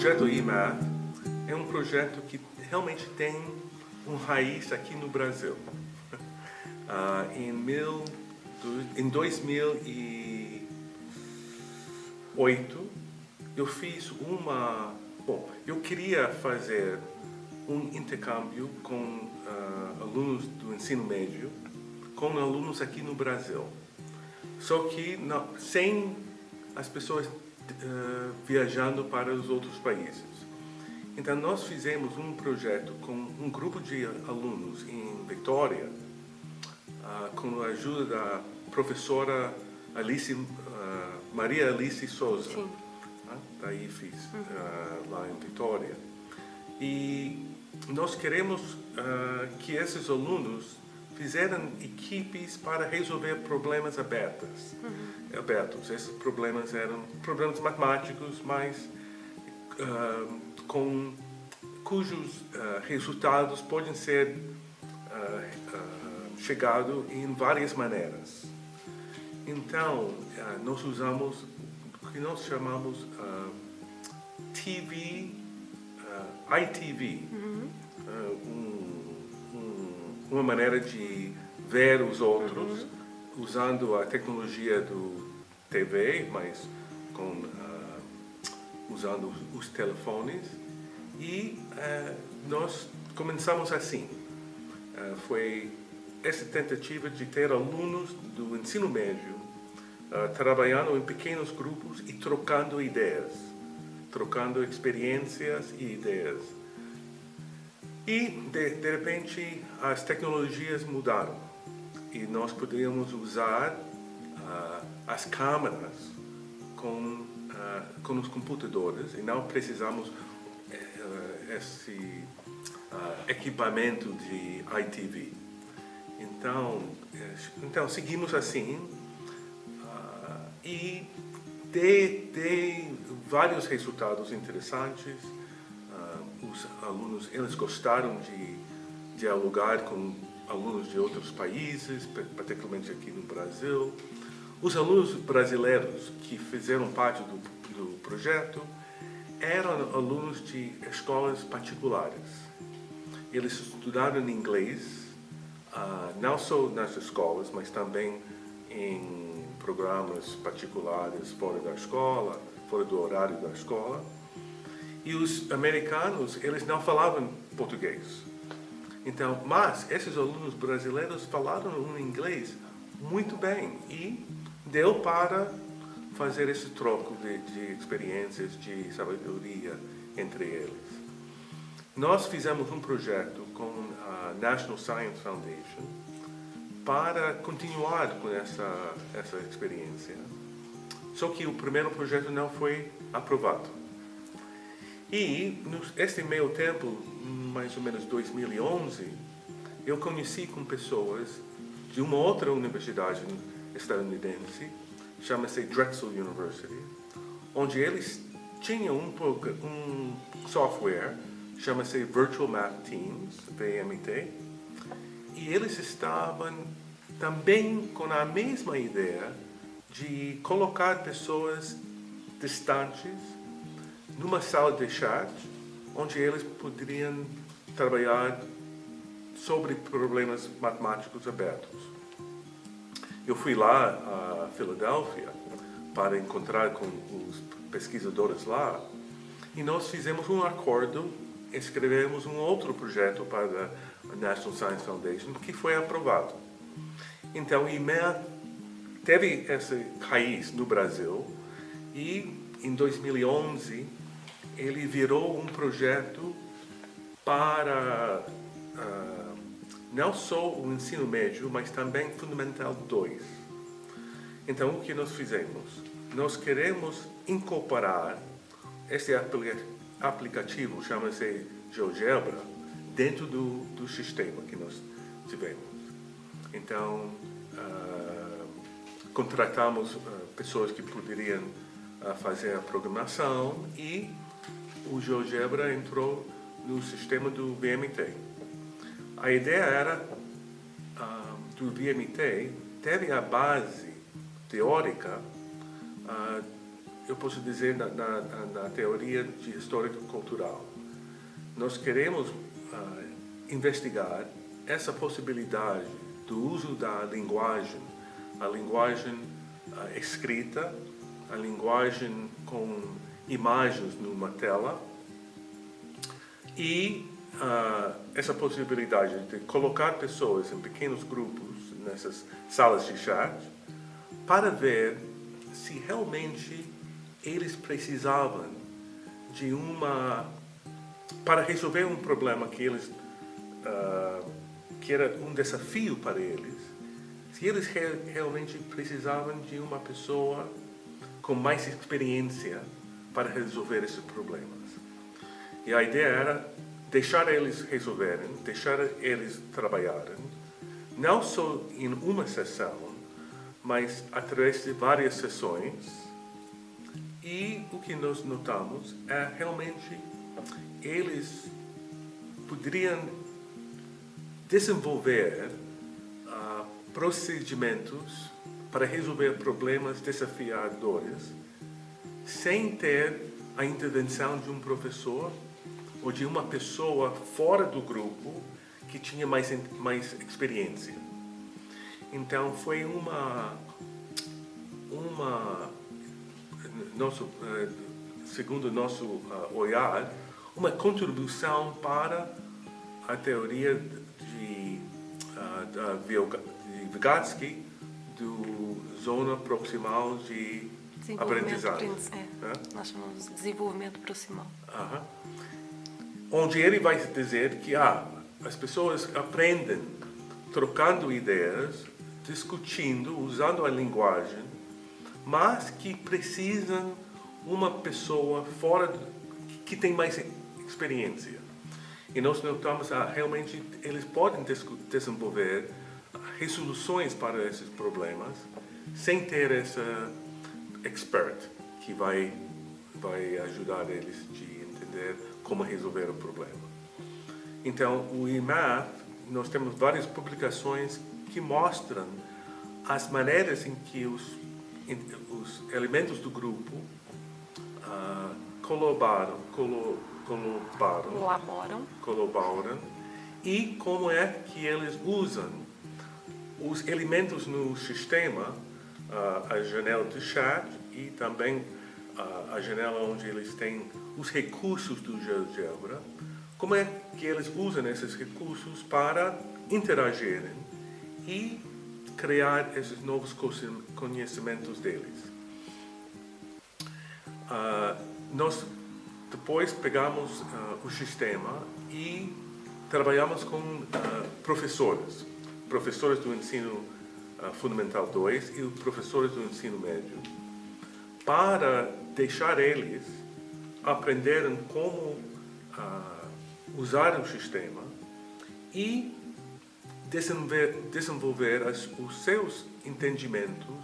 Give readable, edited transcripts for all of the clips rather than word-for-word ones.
projeto IMAT é um projeto que realmente tem raiz aqui no Brasil. Em 2008, eu fiz eu queria fazer um intercâmbio com alunos do ensino médio, com alunos aqui no Brasil. Só que sem as pessoas viajando para os outros países. Então nós fizemos um projeto com um grupo de alunos em Vitória, com a ajuda da professora Maria Alice Souza, da IFES, lá em Vitória. E nós queremos que esses alunos fizeram equipes para resolver problemas abertos. Esses problemas eram problemas matemáticos, mas cujos resultados podem ser chegados em várias maneiras. Então, nós usamos o que nós chamamos ITV, uma maneira de ver os outros usando a tecnologia do TV, mas usando os telefones. E nós começamos assim. Foi essa tentativa de ter alunos do ensino médio trabalhando em pequenos grupos e trocando ideias, trocando experiências e ideias. E, de repente, as tecnologias mudaram e nós podíamos usar as câmeras com os computadores e não precisamos esse equipamento de ITV. Então seguimos assim e dei vários resultados interessantes. Os alunos, eles gostaram de dialogar com alunos de outros países, particularmente aqui no Brasil. Os alunos brasileiros que fizeram parte do projeto eram alunos de escolas particulares. Eles estudaram inglês, não só nas escolas, mas também em programas particulares fora da escola, fora do horário da escola. E os americanos, eles não falavam português. Então, mas esses alunos brasileiros falaram um inglês muito bem e deu para fazer esse troco de experiências, de sabedoria entre eles. Nós fizemos um projeto com a National Science Foundation para continuar com essa experiência. Só que o primeiro projeto não foi aprovado. E, nesse meio tempo, mais ou menos 2011, eu conheci com pessoas de uma outra universidade estadunidense, chama-se Drexel University, onde eles tinham um software, chama-se Virtual Math Teams, VMT, e eles estavam também com a mesma ideia de colocar pessoas distantes numa sala de chat, onde eles poderiam trabalhar sobre problemas matemáticos abertos. Eu fui lá a Filadélfia para encontrar com os pesquisadores lá e nós fizemos um acordo, escrevemos um outro projeto para a National Science Foundation que foi aprovado. Então, o IMEA teve essa raiz no Brasil e em 2011 ele virou um projeto para não só o ensino médio, mas também Fundamental 2. Então, o que nós fizemos? Nós queremos incorporar esse aplicativo, chama-se GeoGebra, dentro do sistema que nós tivemos. Então, contratamos pessoas que poderiam fazer a programação e o GeoGebra entrou no sistema do VMT. A ideia era do VMT teve a base teórica eu posso dizer, na teoria de histórico-cultural. Nós queremos investigar essa possibilidade do uso da linguagem, a linguagem escrita, a linguagem com imagens numa tela, e essa possibilidade de colocar pessoas em pequenos grupos nessas salas de chat para ver se realmente eles precisavam de para resolver um problema que era um desafio para eles, se eles realmente precisavam de uma pessoa com mais experiência para resolver esses problemas. E a ideia era deixar eles resolverem, deixar eles trabalharem, não só em uma sessão, mas através de várias sessões. E o que nós notamos é realmente eles poderiam desenvolver procedimentos para resolver problemas desafiadores sem ter a intervenção de um professor ou de uma pessoa fora do grupo que tinha mais experiência. Então foi segundo o nosso olhar, uma contribuição para a teoria de Vygotsky do zona proximal de aprendizagem. Nós chamamos de desenvolvimento proximal. Onde ele vai dizer que as pessoas aprendem trocando ideias, discutindo, usando a linguagem, mas que precisam uma pessoa fora que tem mais experiência. E nós notamos realmente eles podem desenvolver resoluções para esses problemas sem ter essa expert que vai ajudar eles a entender como resolver o problema. Então, o eMath, nós temos várias publicações que mostram as maneiras em que os elementos do grupo colaboram e como é que eles usam os elementos no sistema, a janela do chat e também a janela onde eles têm os recursos do GeoGebra, como é que eles usam esses recursos para interagirem e criar esses novos conhecimentos deles. Nós depois pegamos o sistema e trabalhamos com professores do ensino fundamental 2 e professores do ensino médio, para deixar eles aprenderem como usar o sistema e desenvolver os seus entendimentos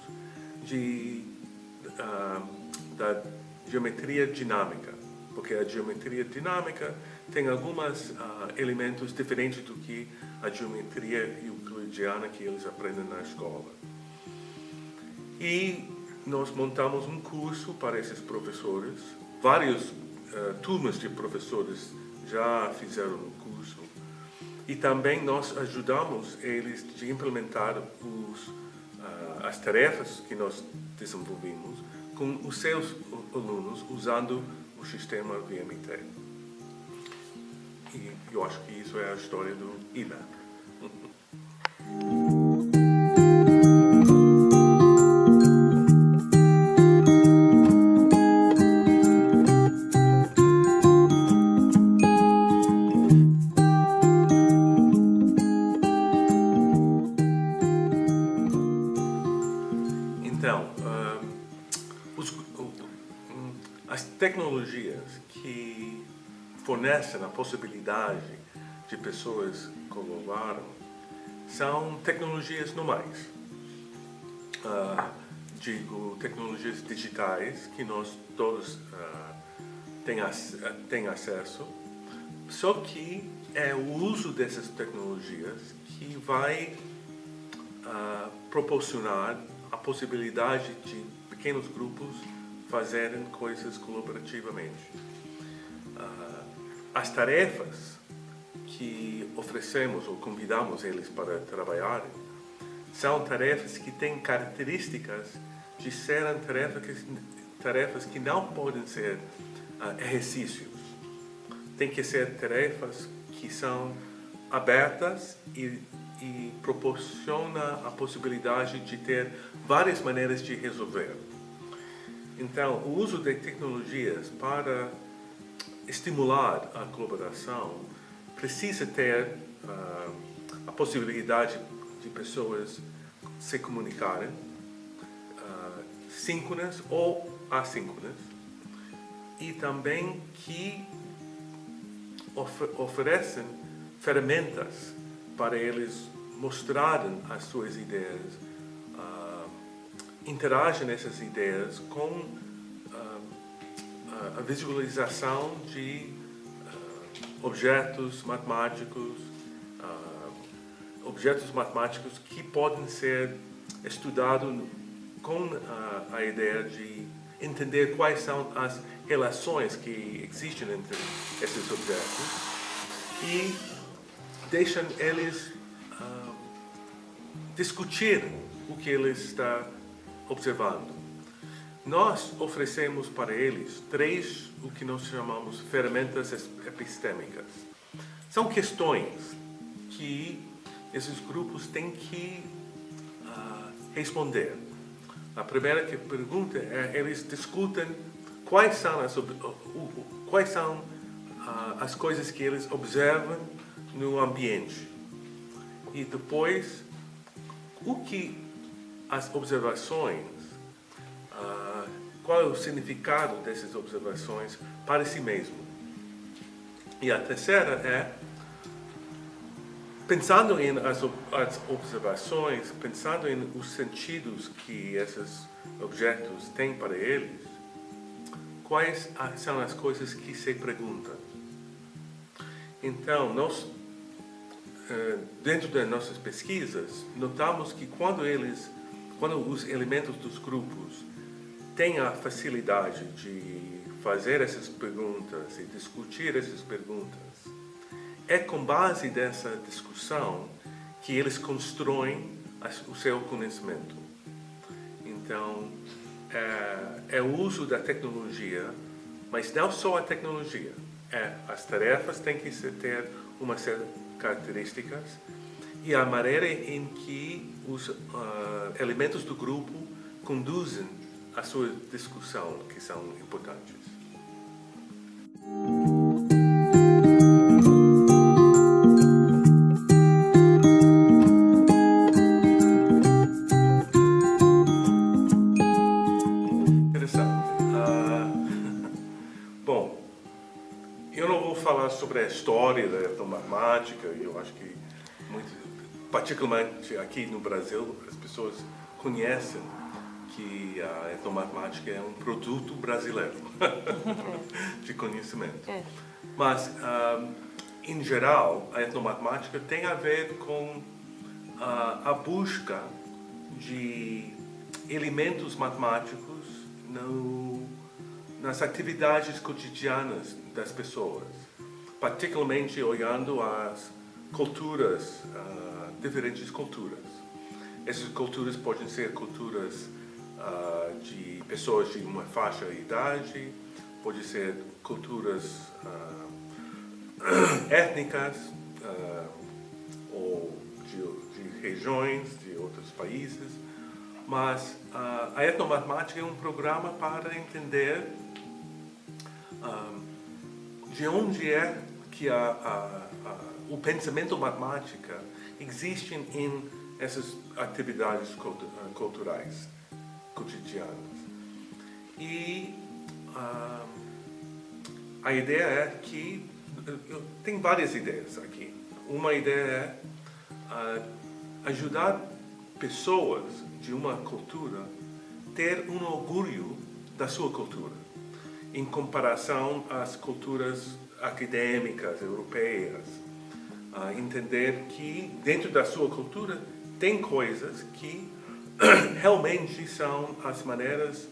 da geometria dinâmica, porque a geometria dinâmica tem alguns elementos diferentes do que a geometria euclidiana que eles aprendem na escola. E nós montamos um curso para esses professores, várias turmas de professores já fizeram o curso, e também nós ajudamos eles a implementar as tarefas que nós desenvolvimos com os seus alunos usando o sistema VMT. E eu acho que isso é a história do eMath. Então, as tecnologias que fornecem a possibilidade de pessoas colaborarem são tecnologias normais. Digo, tecnologias digitais que nós todos têm acesso, só que é o uso dessas tecnologias que vai proporcionar a possibilidade de pequenos grupos fazerem coisas colaborativamente. As tarefas que oferecemos ou convidamos eles para trabalharem são tarefas que têm características de serem tarefas que não podem ser exercícios. Tem que ser tarefas que são abertas e proporcionam a possibilidade de ter várias maneiras de resolver. Então, o uso de tecnologias para estimular a colaboração precisa ter a possibilidade de pessoas se comunicarem, síncronas ou assíncronas, e também que oferecem ferramentas para eles mostrarem as suas ideias, interagem nessas ideias com a visualização de objetos matemáticos que podem ser estudados com a ideia de entender quais são as relações que existem entre esses objetos e deixam eles discutir o que eles estão observando. Nós oferecemos para eles 3, o que nós chamamos ferramentas epistêmicas. São questões que esses grupos têm que responder. A primeira pergunta é, eles discutem quais são as coisas que eles observam no ambiente. E depois, o que as observações, qual é o significado dessas observações para si mesmo. E a terceira é, pensando em as observações, pensando em os sentidos que esses objetos têm para eles, quais são as coisas que se perguntam. Então, nós, dentro das nossas pesquisas, notamos que quando os elementos dos grupos têm a facilidade de fazer essas perguntas e discutir essas perguntas, é com base dessa discussão que eles constroem o seu conhecimento. Então, é o uso da tecnologia, mas não só a tecnologia. As tarefas têm que ter uma série de características e a maneira em que os elementos do grupo conduzem a sua discussão, que são importantes. Bom, eu não vou falar sobre a história da etnomatemática. Eu acho que, particularmente aqui no Brasil, as pessoas conhecem que a etnomatemática é um produto brasileiro de conhecimento. Mas, em geral, a etnomatemática tem a ver com a busca de elementos matemáticos nas atividades cotidianas das pessoas, particularmente olhando as culturas, diferentes culturas. Essas culturas podem ser culturas de pessoas de uma faixa de idade, pode ser culturas étnicas ou de regiões de outros países, mas a etnomatemática é um programa para entender de onde é que o pensamento matemático existe em essas atividades culturais cotidianas. E a ideia é que tem várias ideias aqui. Uma ideia é ajudar pessoas de uma cultura a ter um orgulho da sua cultura, em comparação às culturas acadêmicas europeias. Entender que dentro da sua cultura tem coisas que realmente são as maneiras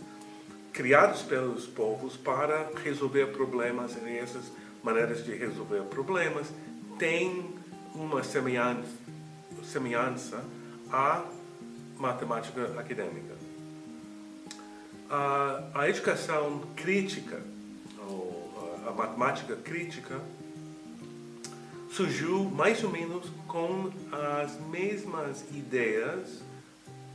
criados pelos povos para resolver problemas, e essas maneiras de resolver problemas têm uma semelhança à matemática acadêmica. A educação crítica, ou a matemática crítica, surgiu mais ou menos com as mesmas ideias,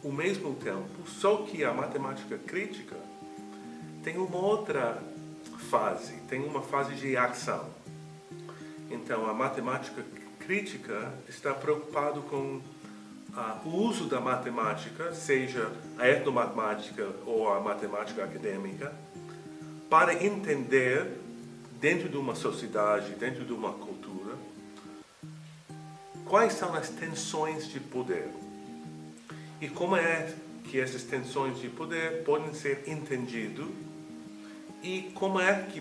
ao mesmo tempo, só que a matemática crítica tem uma outra fase, tem uma fase de ação. Então, a matemática crítica está preocupado com o uso da matemática, seja a etnomatemática ou a matemática acadêmica, para entender, dentro de uma sociedade, dentro de uma cultura, quais são as tensões de poder e como é que essas tensões de poder podem ser entendidas e como é que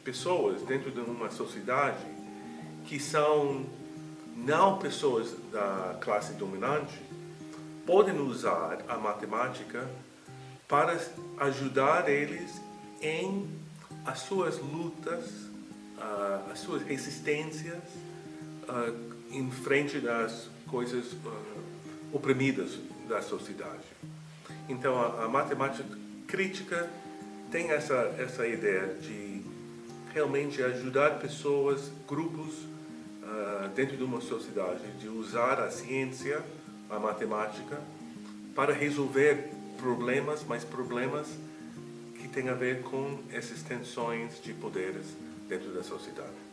pessoas dentro de uma sociedade que são não pessoas da classe dominante podem usar a matemática para ajudar eles em as suas lutas, as suas resistências em frente das coisas oprimidas da sociedade. Então, a matemática crítica tem essa ideia de realmente ajudar pessoas, grupos, dentro de uma sociedade, de usar a ciência, a matemática, para resolver problemas, mas problemas que têm a ver com essas tensões de poderes dentro da sociedade.